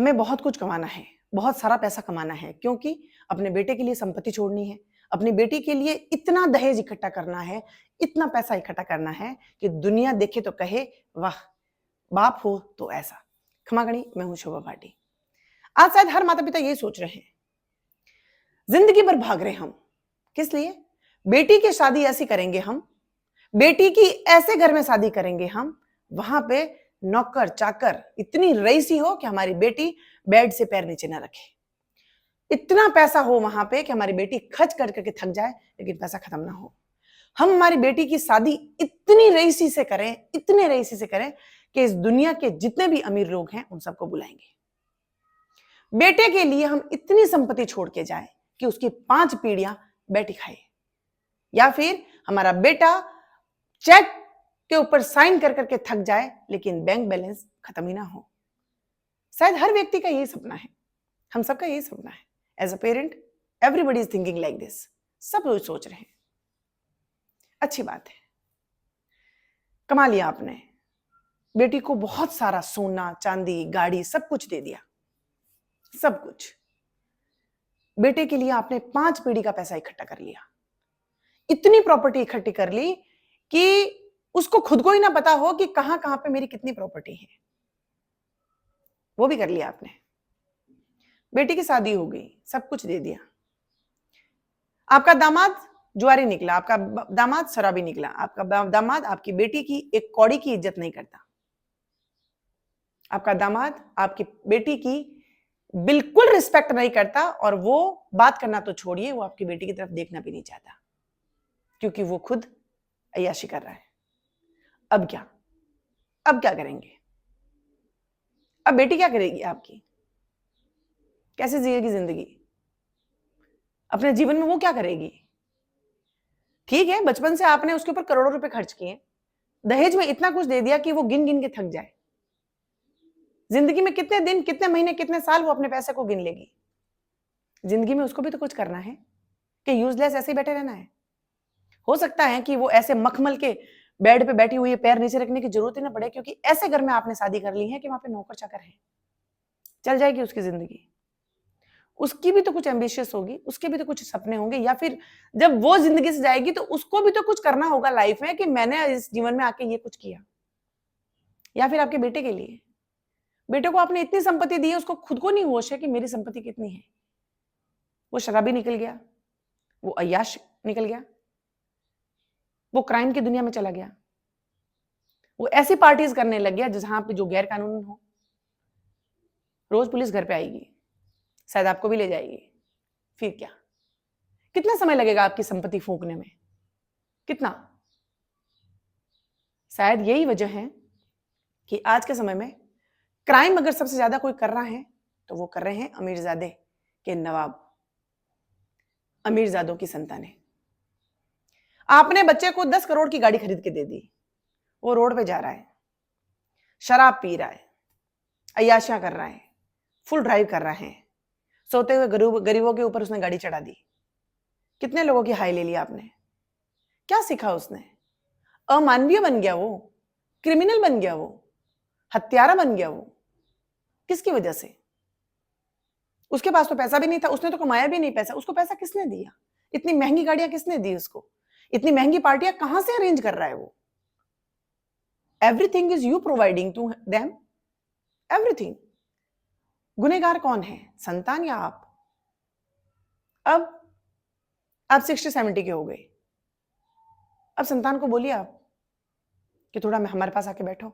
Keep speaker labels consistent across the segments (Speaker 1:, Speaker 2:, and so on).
Speaker 1: हमें बहुत कुछ कमाना है, बहुत सारा पैसा कमाना है, क्योंकि अपने बेटे के लिए संपत्ति छोड़नी है, अपनी बेटी के लिए इतना दहेज इकट्ठा करना है, इतना पैसा इकट्ठा करना है कि दुनिया देखे तो कहे वाह, बाप हो तो ऐसा। क्षमा करी, मैं हूं शोभा भाटी। आज शायद हर माता पिता यही सोच रहे हैं, जिंदगी भर भाग रहे हम, किस लिए? बेटी की शादी ऐसी करेंगे हम, बेटी की ऐसे घर में शादी करेंगे हम, वहां पे नौकर चाकर इतनी रईसी हो कि हमारी बेटी बेड से पैर नीचे ना रखे, इतना पैसा हो वहां पे कि हमारी बेटी खर्च कर करके थक जाए लेकिन पैसा खत्म ना हो। हम हमारी बेटी की शादी इतनी रईसी से करें, इतने रईसी से करें कि इस दुनिया के जितने भी अमीर लोग हैं उन सबको बुलाएंगे। बेटे के लिए हम इतनी संपत्ति छोड़ के जाएं कि उसकी 5 पीढ़ियां बेटी खाए, या फिर हमारा बेटा चेक के ऊपर साइन कर करके थक जाए लेकिन बैंक बैलेंस खत्म ही ना हो। शायद हर व्यक्ति का यही सपना है, हम सबका यही सपना है। As a parent everybody is thinking like this, सब लोग सोच रहे हैं। अच्छी बात है, कमा लिया आपने, बेटी को बहुत सारा सोना चांदी गाड़ी सब कुछ दे दिया, सब कुछ। बेटे के लिए आपने 5 पीढ़ी का पैसा इकट्ठा कर लिया, इतनी प्रॉपर्टी इकट्ठी कर ली कि उसको खुद को ही ना पता हो कि कहां कहां पे मेरी कितनी प्रॉपर्टी है। वो भी कर लिया आपने, बेटी की शादी हो गई, सब कुछ दे दिया। आपका दामाद जुआरी निकला, आपका दामाद शराबी निकला, आपका दामाद आपकी बेटी की एक कौड़ी की इज्जत नहीं करता, आपका दामाद आपकी बेटी की बिल्कुल रिस्पेक्ट नहीं करता, और वो बात करना तो छोड़िए, वो आपकी बेटी की तरफ देखना भी नहीं चाहता क्योंकि वो खुद अय्याशी कर रहा है। अब क्या, अब क्या करेंगे? अब बेटी क्या करेगी आपकी? कैसे जिएगी जिंदगी? अपने जीवन में वो क्या करेगी? ठीक है, बचपन से आपने उसके ऊपर करोड़ों रुपए खर्च किए, दहेज में इतना कुछ दे दिया कि वो गिन गिन के थक जाए। जिंदगी में कितने दिन, कितने महीने, कितने साल वो अपने पैसे को गिन लेगी? जिंदगी में उसको भी तो कुछ करना है कि यूजलेस ऐसे ही बैठे रहना है? हो सकता है कि वो ऐसे मखमल के बेड पे बैठी हुई है, पैर नीचे रखने की जरूरत ही ना पड़े, क्योंकि ऐसे घर में आपने शादी कर ली है कि वहां पे नौकर चाकर है, चल जाएगी उसकी जिंदगी। उसकी भी तो कुछ एम्बिशियस होगी, उसके भी तो कुछ सपने होंगे, या फिर जब वो जिंदगी से जाएगी तो उसको भी तो कुछ करना होगा लाइफ में कि मैंने इस जीवन में आके ये कुछ किया। या फिर आपके बेटे के लिए, बेटे को आपने इतनी संपत्ति दी है, उसको खुद को नहीं होश है कि मेरी संपत्ति कितनी है। वो शराबी निकल गया, वो अय्याश निकल गया, वो क्राइम की दुनिया में चला गया, वो ऐसी पार्टीज करने लग गया जहां पे जो गैर कानूनी हो। रोज पुलिस घर पे आएगी, शायद आपको भी ले जाएगी, फिर क्या? कितना समय लगेगा आपकी संपत्ति फूंकने में? कितना? शायद यही वजह है कि आज के समय में क्राइम अगर सबसे ज्यादा कोई कर रहा है तो वो कर रहे हैं अमीरजादे के नवाब, अमीरजादों की संतानें। आपने बच्चे को 10 करोड़ की गाड़ी खरीद के दे दी, वो रोड पे जा रहा है, शराब पी रहा है, अय्याशियां कर रहा है, फुल ड्राइव कर रहा है, सोते हुए गरीबों के ऊपर उसने गाड़ी चढ़ा दी। कितने लोगों की हाई ले लिया आपने? क्या सीखा उसने? अमानवीय बन गया वो, क्रिमिनल बन गया वो, हत्यारा बन गया वो। किसकी वजह से? उसके पास तो पैसा भी नहीं था, उसने तो कमाया भी नहीं पैसा, उसको पैसा किसने दिया? इतनी महंगी गाड़ियां किसने दी उसको? इतनी महंगी पार्टियां कहां से अरेंज कर रहा है वो? Everything is you providing to them, everything. गुनहगार कौन है, संतान या आप? अब आप 60-70 के हो गए, अब संतान को बोलिए आप कि थोड़ा हमारे पास आके बैठो,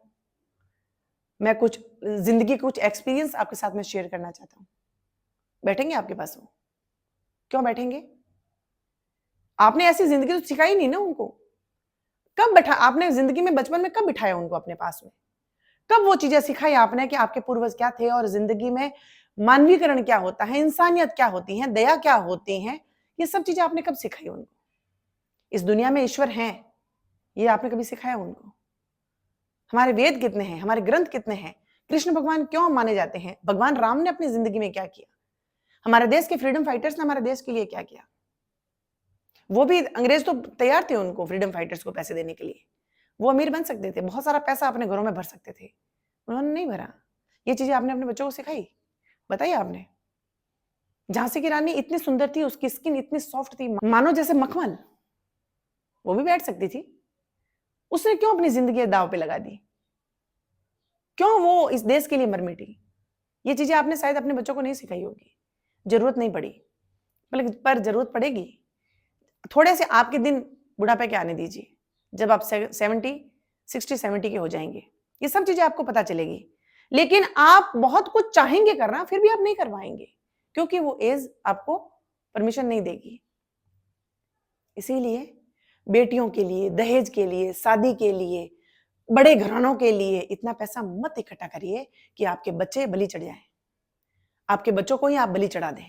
Speaker 1: मैं कुछ जिंदगी कुछ एक्सपीरियंस आपके साथ में शेयर करना चाहता हूं। बैठेंगे आपके पास वो? क्यों बैठेंगे? आपने ऐसी जिंदगी तो सिखाई नहीं ना उनको। कब बैठा आपने जिंदगी में, बचपन में कब बिठाया उनको अपने पास में? कब वो चीजें सिखाई आपने कि आपके पूर्वज क्या थे और जिंदगी में मानवीकरण क्या होता है, इंसानियत क्या होती है, दया क्या होती है? ये सब चीजें आपने कब सिखाई उनको? इस दुनिया में ईश्वर हैं, ये आपने कभी सिखाया उनको? हमारे वेद कितने हैं, हमारे ग्रंथ कितने हैं? कृष्ण भगवान क्यों माने जाते हैं? भगवान राम ने अपनी जिंदगी में क्या किया? हमारे देश के फ्रीडम फाइटर्स ने हमारे देश के लिए क्या किया? वो भी, अंग्रेज तो तैयार थे उनको, फ्रीडम फाइटर्स को पैसे देने के लिए। वो अमीर बन सकते थे, बहुत सारा पैसा अपने घरों में भर सकते थे, उन्होंने नहीं भरा। ये चीजें आपने अपने बच्चों को सिखाई? बताइए आपने। झांसी की रानी इतनी सुंदर थी, उसकी स्किन इतनी सॉफ्ट थी, मानो जैसे मखमल, वो भी बैठ सकती थी। उसने क्यों अपनी जिंदगी दांव पे लगा दी? क्यों वो इस देश के लिए मर मिटी? ये चीजें आपने शायद अपने बच्चों को नहीं सिखाई होगी, जरूरत नहीं पड़ी, पर जरूरत पड़ेगी। थोड़े से आपके दिन बुढ़ापे के आने दीजिए, जब आप 60-70 के हो जाएंगे, ये सब चीजें आपको पता चलेगी। लेकिन आप बहुत कुछ चाहेंगे करना, फिर भी आप नहीं कर पाएंगे, क्योंकि वो एज आपको परमिशन नहीं देगी। इसीलिए बेटियों के लिए, दहेज के लिए, शादी के लिए, बड़े घरानों के लिए इतना पैसा मत इकट्ठा करिए कि आपके बच्चे बलि चढ़ जाएं। आपके बच्चों को ही आप बलि चढ़ा दें,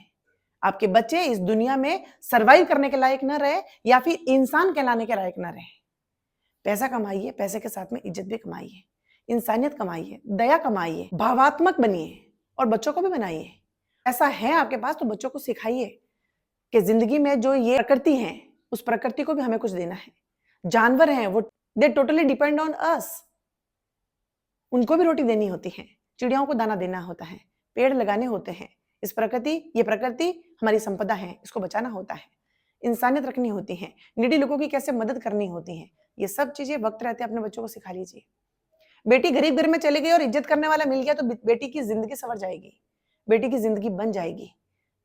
Speaker 1: आपके बच्चे इस दुनिया में सरवाइव करने के लायक न रहे, या फिर इंसान कहलाने के लायक न रहे। पैसा कमाइए, पैसे के साथ में इज्जत भी कमाइए, इंसानियत कमाइए, दया कमाइए, भावात्मक बनिए और बच्चों को भी बनाइए। ऐसा है आपके पास तो बच्चों को सिखाइए कि जिंदगी में जो ये प्रकृति है, उस प्रकृति को भी हमें कुछ देना है। जानवर हैं वो, दे टोटली डिपेंड ऑन अस, उनको भी रोटी देनी होती है, चिड़ियाओं को दाना देना होता है, पेड़ लगाने होते हैं। ये प्रकृति हमारी संपदा है, इसको बचाना होता है, इंसानियत रखनी होती है, नीडी लोगों की कैसे मदद करनी होती है। ये सब चीजें वक्त रहते अपने बच्चों को सिखा लीजिए। बेटी गरीब घर में चली गई और इज्जत करने वाला मिल गया तो बेटी की जिंदगी संवर जाएगी, बेटी की जिंदगी बन जाएगी।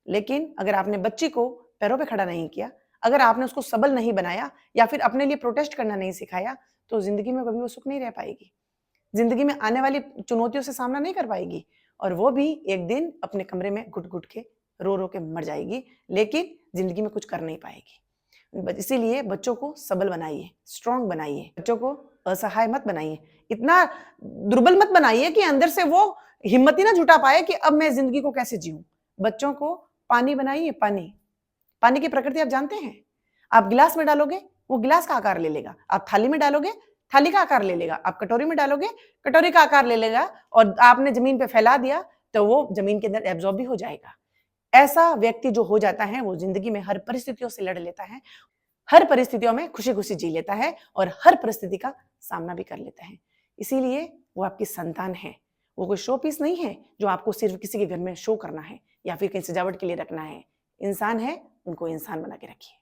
Speaker 1: लेकिन अगर आपने बच्ची को पैरों पे खड़ा नहीं किया, अगर आपने उसको सबल नहीं बनाया, या फिर अपने लिए प्रोटेस्ट करना नहीं सिखाया, तो जिंदगी में कभी वो सुख नहीं रह पाएगी, जिंदगी में आने वाली चुनौतियों से सामना नहीं कर पाएगी, और वो भी एक दिन अपने कमरे में घुट घुट के रो रो के मर जाएगी, लेकिन जिंदगी में कुछ कर नहीं पाएगी। इसीलिए बच्चों को सबल बनाइए, स्ट्रांग बनाइए, बच्चों को असहाय मत बनाइए, इतना दुर्बल मत बनाइए कि अंदर से वो हिम्मत ही ना जुटा पाए कि अब मैं जिंदगी को कैसे जीऊं। बच्चों को पानी बनाइए, पानी की प्रकृति आप जानते हैं। आप गिलास में डालोगे, वो गिलास का आकार ले लेगा, आप थाली में डालोगे, थाली का आकार ले लेगा, आप कटोरी में डालोगे, कटोरी का आकार ले लेगा, और आपने जमीन पे फैला दिया तो वो जमीन के अंदर एब्जॉर्ब भी हो जाएगा। ऐसा व्यक्ति जो हो जाता है, वो जिंदगी में हर परिस्थितियों से लड़ लेता है, हर परिस्थितियों में खुशी खुशी जी लेता है, और हर परिस्थिति का सामना भी कर लेता है। इसीलिए वो आपकी संतान है, वो कोई शो पीस नहीं है जो आपको सिर्फ किसी के घर में शो करना है या फिर कहीं सजावट के लिए रखना है। इंसान है, उनको इंसान बना के रखिए।